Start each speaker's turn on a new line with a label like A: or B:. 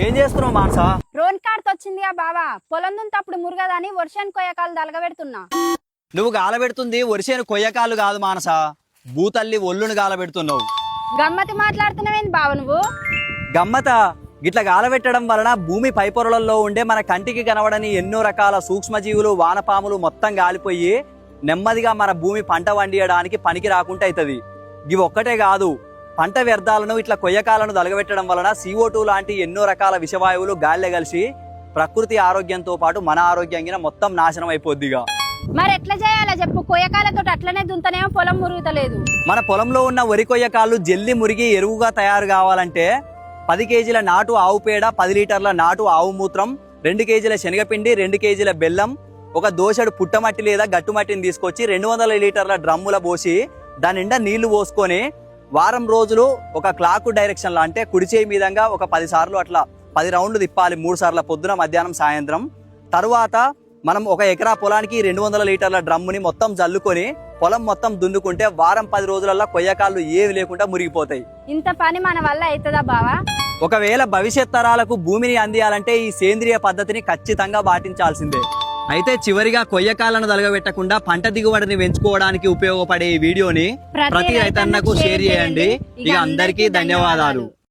A: ఏం చేస్తున్నావు మానసా?
B: రోన్ కార్డ్ వచ్చిందిగా బావా, పొలం దున్నప్పుడు మురుగదని వర్షానికి కొయ్యకాలు దలగబెడుతున్నా.
A: నువ్వు గాలబెడుతుంది వరిసేను కొయ్యకాలు కాదు మానసా, భూతల్లి ఒళ్ళును గాలబెడుతున్నావు.
B: గమ్మతి మాట్లాడుతున్నావేంది బావ నువ్వు?
A: గమ్మత గిట్ల గాలబెట్టడం వలన భూమి పైపొరలలో ఉండే మన కంటికి కనబడని ఎన్నో రకాల సూక్ష్మజీవులు వానపాములు మొత్తం గాలిపోయి నెమ్మదిగా మన భూమి పంట వండియడానికి పనికి రాకుండా అవుతుంది. ఇవి ఒక్కటే కాదు, పంట వ్యర్థాలను ఇట్లా కొయ్యకాలను దలగబెట్టడం వలన CO2 లాంటి ఎన్నో రకాల విషవాయువులు గాలిలో కలిసి ప్రకృతి ఆరోగ్యంతో పాటు మన ఆరోగ్యంగా మొత్తం నాశనం అయిపోద్దిగా.
B: మరి ఎట్లా చేయాలో చెప్పు, కొయ్యకాలతో అట్లనే దుంతనేమో పొలం మురుగుతలేదు.
A: మన పొలంలో ఉన్న వరి కొయ్యకాళ్ళు జల్లి మురిగి ఎరువుగా తయారు కావాలంటే 10 కేజీల నాటు ఆవు పేడ, 10 లీటర్ల నాటు ఆవు మూత్రం, 2 కేజీల శనగపిండి, 2 కేజీల బెల్లం, ఒక దోసెడు పుట్టమట్టి లేదా గట్టుమట్టిని తీసుకొచ్చి 200 లీటర్ల డ్రమ్ముల పోసి దాని నిండా నీళ్లు పోసుకొని వారం రోజులు ఒక క్లాక్ డైరెక్షన్ లో అంటే కుడి చేయి మీదంగా ఒక 10 సార్లు అట్లా 10 రౌండ్లు తిప్పాలి, 3 సార్ల పొద్దున మధ్యాహ్నం సాయంత్రం. తరువాత మనం 1 ఎకరా పొలానికి 200 లీటర్ల డ్రమ్ముని మొత్తం జల్లుకొని పొలం మొత్తం దున్నుకుంటే వారం 10 రోజులలో కొయ్యకాళ్ళు ఏవి లేకుండా మురిగిపోతాయి.
B: ఇంత పని మన వల్ల అవుతుందా బావా?
A: ఒకవేళ భవిష్యత్ తరాలకు భూమిని అందియాలంటే ఈ సేంద్రియ పద్ధతిని ఖచ్చితంగా పాటించాల్సిందే. అయితే చివరిగా కొయ్యకాలను దలగబెట్టకుండా పంట దిగుబడిని పెంచుకోవడానికి ఉపయోగపడే ఈ వీడియోని ప్రతి రైతన్నకు షేర్ చేయండి. ఇక అందరికీ ధన్యవాదాలు.